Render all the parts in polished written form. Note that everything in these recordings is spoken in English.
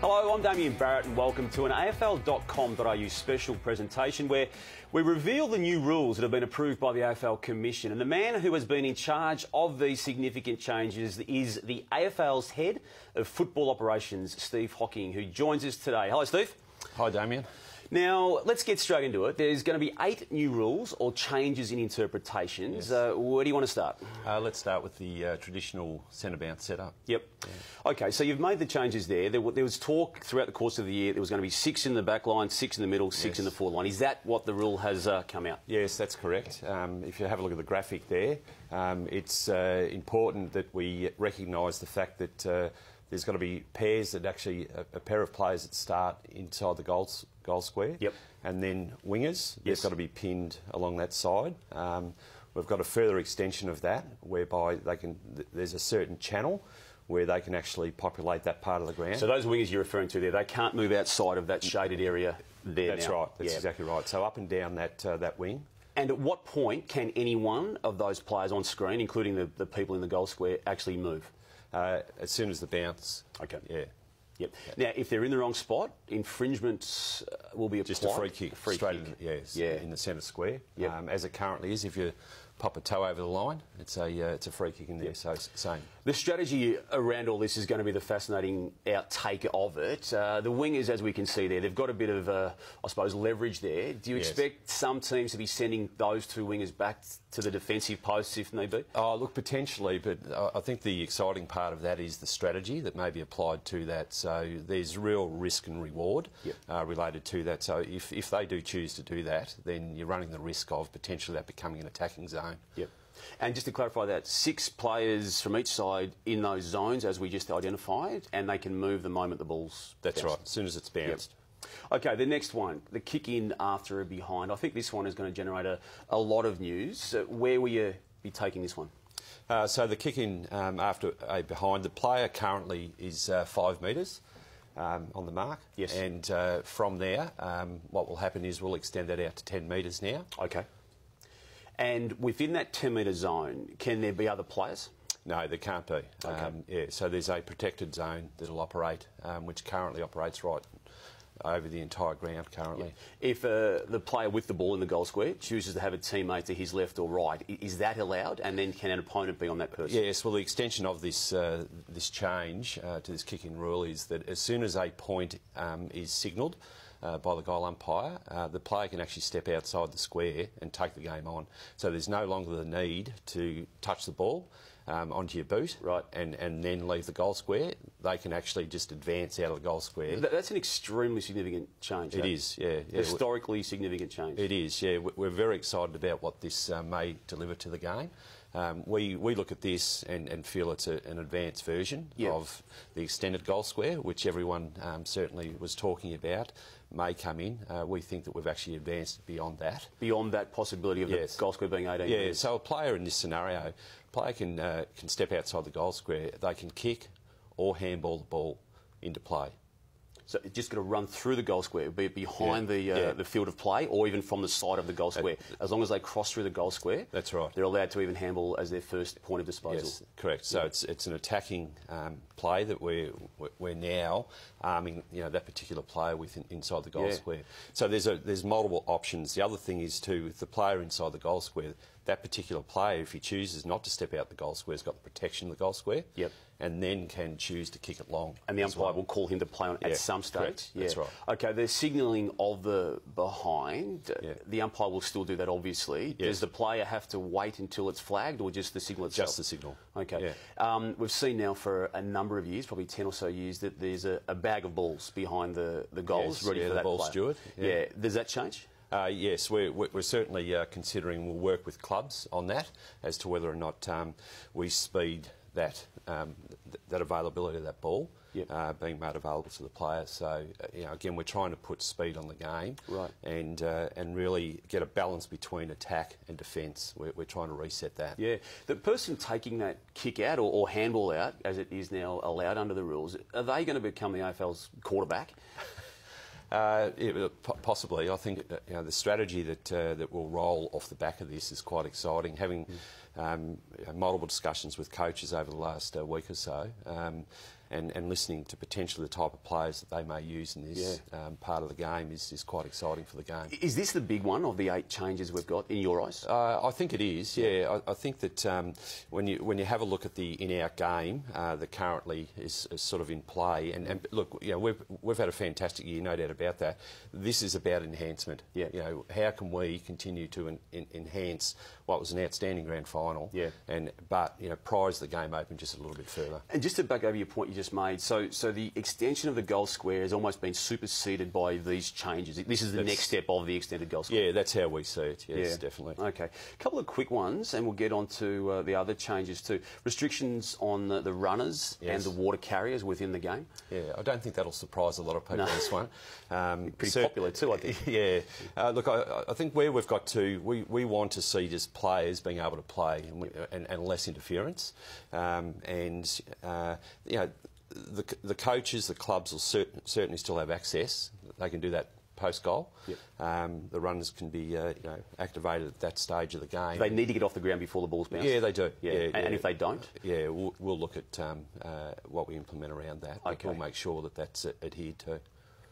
Hello, I'm Damien Barrett and welcome to an AFL.com.au special presentation where we reveal the new rules that have been approved by the AFL Commission. And the man who has been in charge of these significant changes is the AFL's head of football operations, Steve Hocking, who joins us today. Hello, Steve. Hi, Damien. Now, let's get straight into it. There's going to be 8 new rules or changes in interpretations. Yes. Where do you want to start? Let's start with the traditional centre bounce setup. Yep. Yeah. OK, so you've made the changes there. There was talk throughout the course of the year there was going to be 6 in the back line, 6 in the middle, 6 in the forward line. Is that what the rule has come out? Yes, that's correct. If you have a look at the graphic there, it's important that we recognise the fact that there's got to be pairs that actually, a pair of players that start inside the goal square. Yep. And then wingers, they've got to be pinned along that side. We've got a further extension of that whereby there's a certain channel where they can actually populate that part of the ground. So those wingers you're referring to there, they can't move outside of that shaded area there. That's right. That's exactly right. So up and down that wing. And at what point can any one of those players on screen, including the people in the goal square, actually move? As soon as the bounce. Okay. Yeah. Yep. Now, if they're in the wrong spot, infringements will be applied. Just a free kick, straight in the centre square. Yep. As it currently is, if you pop a toe over the line, it's a free kick in there. Yep. So it's the same. The strategy around all this is going to be the fascinating outtake of it. The wingers, as we can see there, they've got a bit of, I suppose, leverage there. Do you expect some teams to be sending those 2 wingers back to the defensive posts if need be? Oh, look, potentially, but I think the exciting part of that is the strategy that may be applied to that. So there's real risk and reward related to that. So if they do choose to do that, then you're running the risk of potentially that becoming an attacking zone. Yep. And just to clarify that, 6 players from each side in those zones, as we just identified, and they can move the moment the ball's That's bounced. right, as soon as it's bounced. Yep. OK, the next one, the kick in after a behind. I think this one is going to generate a lot of news. Where will you be taking this one? So the kick in after a behind, the player currently is 5 metres on the mark. Yes. And from there, what will happen is we'll extend that out to 10 metres now. OK. And within that 10-metre zone, can there be other players? No, there can't be. Okay. So there's a protected zone that'll operate, which currently operates right over the entire ground currently. Yeah. If the player with the ball in the goal square chooses to have a teammate to his left or right, is that allowed? And then can an opponent be on that person? Yes, well, the extension of this change to this kick-in rule is that as soon as a point is signalled by the goal umpire, the player can actually step outside the square and take the game on. So there's no longer the need to touch the ball onto your boot and then leave the goal square. They can actually just advance out of the goal square. That's an extremely significant change. It is, yeah. Historically significant change. It is, yeah. We're very excited about what this may deliver to the game. We look at this and feel it's an advanced version of the extended goal square, which everyone certainly was talking about, may come in. We think that we've actually advanced beyond that. Beyond that possibility of the goal square being 18 metres. So a player in this scenario, can step outside the goal square. They can kick or handball the ball into play. So it's just got to run through the goal square, be it behind the field of play or even from the side of the goal square. As long as they cross through the goal square, that's right. They're allowed to even handball as their first point of disposal. Yes, correct. So it's an attacking play that we're now arming that particular player with inside the goal square. So there's multiple options. The other thing is too, with the player inside the goal square, that particular player, if he chooses not to step out the goal square, has got the protection of the goal square, and then can choose to kick it long. And the umpire will call him to play on at some stage. Correct. That's right. OK, the signalling of the behind, the umpire will still do that, obviously. Does the player have to wait until it's flagged, or just the signal itself? Just the signal. OK. We've seen now for a number of years, probably 10 or so years, that there's a bag of balls behind the goals ready for that ball player. steward. Yeah. Does that change? Yes, we're certainly considering, we'll work with clubs on that as to whether or not we speed that availability of that ball being made available to the player. So again, we're trying to put speed on the game, and really get a balance between attack and defence. We're trying to reset that. Yeah, the person taking that kick out or handball out, as it is now allowed under the rules, are they going to become the AFL's quarterback? Possibly. I think the strategy that will roll off the back of this is quite exciting. Having multiple discussions with coaches over the last week or so, and listening to potentially the type of players that they may use in this part of the game is quite exciting for the game. Is this the big one of the 8 changes we've got in your eyes? I think it is. Yeah, I think that when you have a look at the in-out game that currently is sort of in play, and look, we've had a fantastic year, no doubt about that. This is about enhancement. Yeah. How can we continue to enhance what was an outstanding grand final? Yeah. But prize the game open just a little bit further. And just to back over your point you just made, so the extension of the goal square has almost been superseded by these changes. This is the next step of the extended goal square. Yeah, that's how we see it. Yes, definitely. Okay, a couple of quick ones, and we'll get on to the other changes too. Restrictions on the runners and the water carriers within the game. Yeah, I don't think that'll surprise a lot of people. This one, pretty popular too, I think. Yeah, look, I think where we've got to, we want to see just players being able to play and less interference, the coaches, the clubs will certainly still have access. They can do that post-goal. Yep. The runners can be activated at that stage of the game. They need to get off the ground before the ball's bounced? Yeah, they do. And if they don't? Yeah, we'll look at what we implement around that. Okay. We'll make sure that that's adhered to.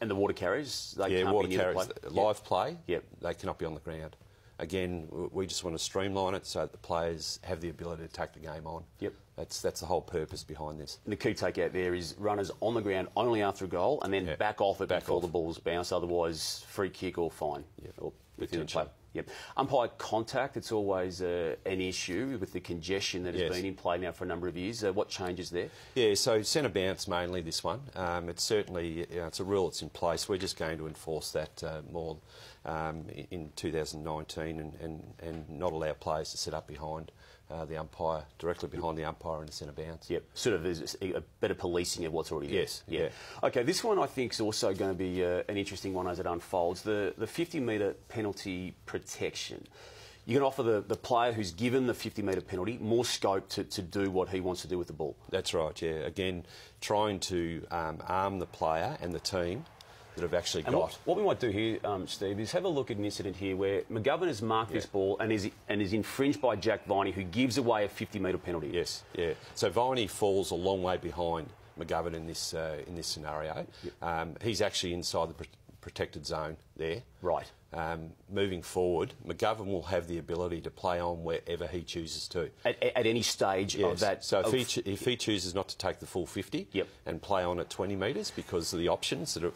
And the water carriers? They can't water be near carriers, the play? live play, they cannot be on the ground. Again, we just want to streamline it so that the players have the ability to take the game on. Yep. That's the whole purpose behind this. And the key takeout there is runners on the ground only after a goal, and then back off it before the ball's bounced, otherwise free kick or fine. Yep. Or within the play. Yep. Umpire contact, it's always an issue with the congestion that has been in play now for a number of years. What changes there? Yeah, so centre bounce mainly this one. It's certainly, it's a rule that's in place. We're just going to enforce that more in 2019 and not allow players to sit up behind the umpire, directly behind the umpire in the centre bounce. Yep, sort of there's a better policing of what's already there. Yes, yeah. Okay, this one I think is also going to be an interesting one as it unfolds. The 50-metre penalty protection. You're going to offer the player who's given the 50-metre penalty more scope to do what he wants to do with the ball. That's right, yeah. Again, trying to arm the player and the team that have actually got. What we might do here, Steve, is have a look at an incident here where McGovern has marked this ball and is infringed by Jack Viney, who gives away a 50-metre penalty. Yes, yeah. So Viney falls a long way behind McGovern in this scenario. Yep. He's actually inside the protected zone there. Right. Moving forward, McGovern will have the ability to play on wherever he chooses to. At any stage of that. So if he chooses not to take the full 50 and play on at 20 metres because of the options that are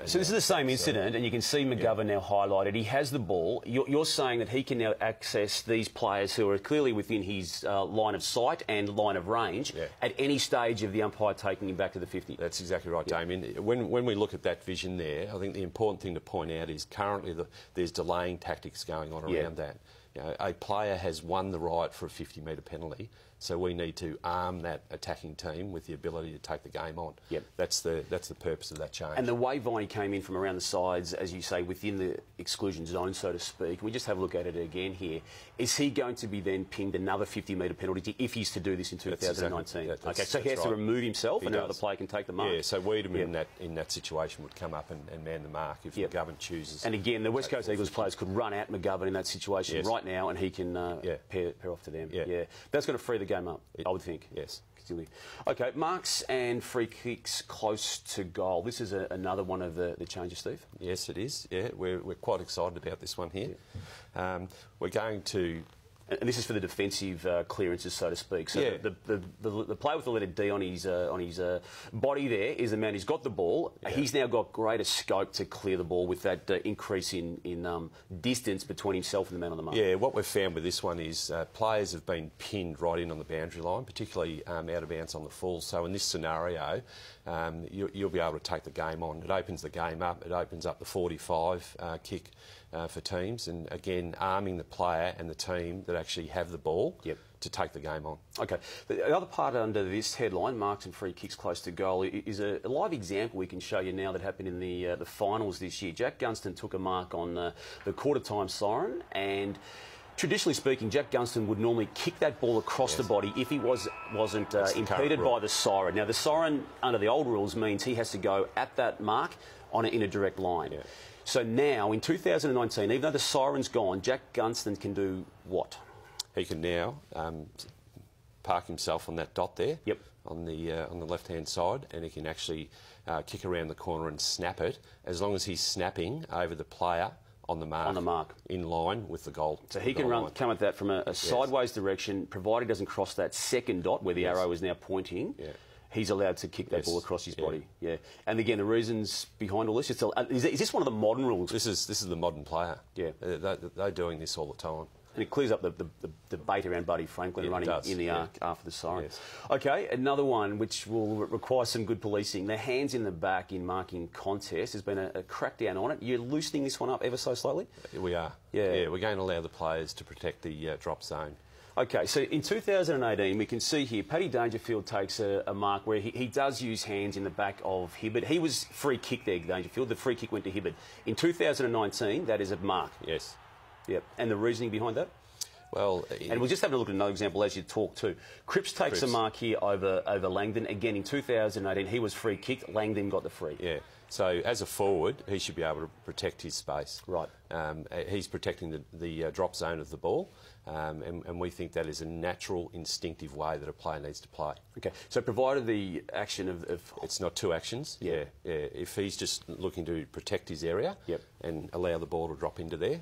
So this is the same incident, and you can see McGovern now highlighted. He has the ball. You're saying that he can now access these players who are clearly within his line of sight and line of range at any stage of the umpire taking him back to the 50. That's exactly right, Damien. When we look at that vision there, I think the important thing to point out is currently there's delaying tactics going on around that. A player has won the right for a 50-metre penalty, so we need to arm that attacking team with the ability to take the game on. Yep. That's the purpose of that change. And the way Viney came in from around the sides, as you say, within the exclusion zone, so to speak, we just have a look at it again here. Is he going to be then pinged another 50-metre penalty if he's to do this in 2019? Okay, so he has to remove himself and another player can take the mark. Yeah, so Wiedemann in that situation would come up and man the mark if McGovern chooses. And again, the West Coast Eagles players could run at McGovern in that situation right now, and he can pair off to them. Yeah. That's going to free the game up, I would think. Yes. Okay, marks and free kicks close to goal. This is another one of the changes, Steve. Yes, it is. Yeah, we're quite excited about this one here. We're going to. And this is for the defensive clearances, so to speak. So the player with the letter D on his body there is the man who's got the ball. He's now got greater scope to clear the ball with that increase in distance between himself and the man on the mark. Yeah, what we've found with this one is players have been pinned right in on the boundary line, particularly out of bounds on the full. So in this scenario, you'll be able to take the game on. It opens the game up. It opens up the 45 kick for teams, and again, arming the player and the team that actually have the ball to take the game on. Okay. The other part under this headline, marks and free kicks close to goal, is a live example we can show you now that happened in the finals this year. Jack Gunston took a mark on the quarter-time siren, and traditionally speaking, Jack Gunston would normally kick that ball across the body if he wasn't impeded by the siren. Now, the siren, under the old rules, means he has to go at that mark in a direct line. Yeah. So now, in 2019, even though the siren's gone, Jack Gunston can do what? he can now park himself on that dot there. Yep. On the left-hand side, and he can actually kick around the corner and snap it, as long as he's snapping over the player on the mark. On the mark. In line with the goal. So he can come at that from a sideways direction, provided he doesn't cross that second dot where the arrow is now pointing. Yeah. He's allowed to kick that ball across his body. Yeah. And again, the reasons behind all this, is this one of the modern rules? This is the modern player. Yeah. They're doing this all the time. And it clears up the debate around Buddy Franklin running in the arc after the siren. Yes. OK, another one which will require some good policing. The hands in the back in marking contests. There's been a crackdown on it. You're loosening this one up ever so slowly? We are. Yeah, we're going to allow the players to protect the drop zone. OK, so in 2018, we can see here, Paddy Dangerfield takes a mark where he does use hands in the back of Hibberd. He was free kick there, Dangerfield. The free kick went to Hibberd. In 2019, that is a mark. Yes. Yep. And the reasoning behind that? Well, and we'll just have a look at another example as you talk too. Cripps takes a mark here over Langdon. Again, in 2018, he was free kicked. Langdon got the free. Yeah. So as a forward, he should be able to protect his space. Right. He's protecting the drop zone of the ball, and we think that is a natural, instinctive way that a player needs to play. Okay. So provided the action of it's not two actions. Yeah. If he's just looking to protect his area and allow the ball to drop into there,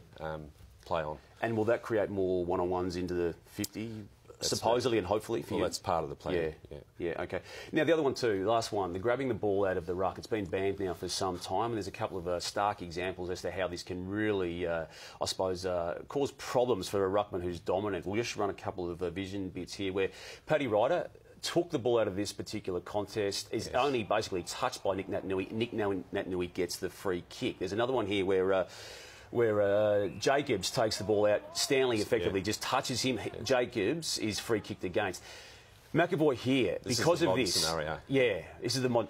play on. And will that create more one-on-ones into the 50, supposedly and hopefully for you? Well, that's part of the plan. Yeah, OK. Now, the other one too, last one, the grabbing the ball out of the ruck. It's been banned now for some time, and there's a couple of stark examples as to how this can really, I suppose, cause problems for a ruckman who's dominant. We'll just run a couple of vision bits here where Paddy Ryder took the ball out of this particular contest, is only basically touched by Nick Naitanui. Nick Naitanui gets the free kick. There's another one here where Jacobs takes the ball out. Stanley effectively just touches him. Jacobs is free kicked against. McAvoy here, because of this scenario. Yeah, this is the mod.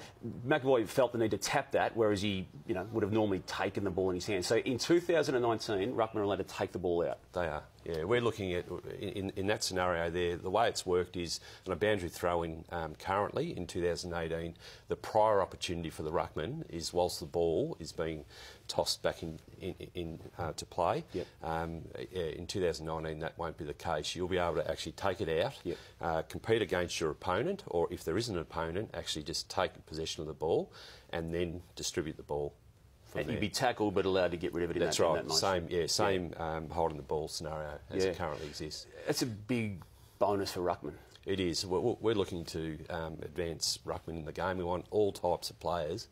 McAvoy felt the need to tap that, whereas he, would have normally taken the ball in his hand. So in 2019, ruckmen are allowed to take the ball out. They are. Yeah, we're looking at in that scenario there. The way it's worked is on a boundary throw-in currently in 2018. The prior opportunity for the ruckman is whilst the ball is being tossed back in to play. Yep. In 2019, that won't be the case. You'll be able to actually take it out, compete against your opponent, or if there isn't an opponent, actually just take possession of the ball and then distribute the ball. And you'd be tackled but allowed to get rid of it in That's that, right. in that Same holding the ball scenario as it currently exists. That's a big bonus for ruckman. It is. We're looking to advance ruckman in the game. We want all types of players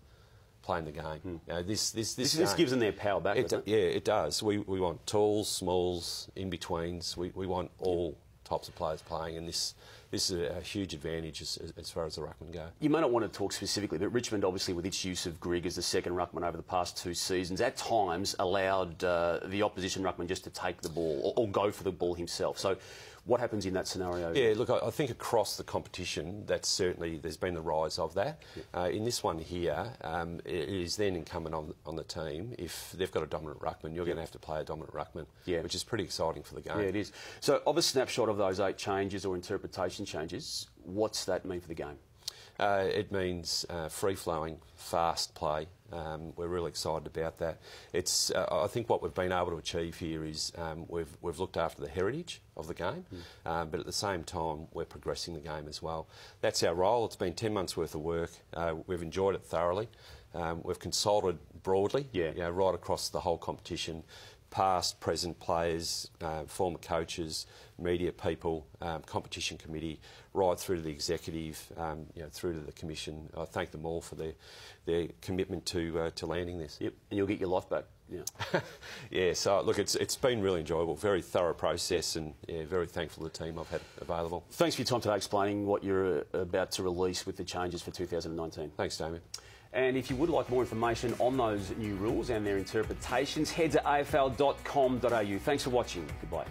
playing the game. This gives them their power back, doesn't it? Yeah, it does. We want talls, smalls, in-betweens. We want all types of players playing, and this is a huge advantage as far as the ruckman go. You may not want to talk specifically, but Richmond, obviously, with its use of Grigg as the second ruckman over the past 2 seasons, at times allowed the opposition ruckman just to take the ball or go for the ball himself. So what happens in that scenario? Yeah, look, I think across the competition, that's certainly, there's been the rise of that. In this one here, it is then incumbent on the team. If they've got a dominant ruckman, you're going to have to play a dominant ruckman, which is pretty exciting for the game. Yeah, it is. So of a snapshot of those 8 changes or interpretation changes, what's that mean for the game? It means free-flowing, fast play. We're really excited about that. It's, I think what we've been able to achieve here is we've looked after the heritage of the game, but at the same time we're progressing the game as well. That's our role. It's been 10 months' worth of work. We've enjoyed it thoroughly. We've consulted broadly, right across the whole competition. Past, present players, former coaches, media people, competition committee, right through to the executive, through to the commission. I thank them all for their commitment to landing this. Yep, and you'll get your life back. Yeah. Yeah. So look, it's been really enjoyable, very thorough process, and very thankful to the team I've had available. Thanks for your time today, explaining what you're about to release with the changes for 2019. Thanks, Damien. And if you would like more information on those new rules and their interpretations, head to afl.com.au. Thanks for watching. Goodbye.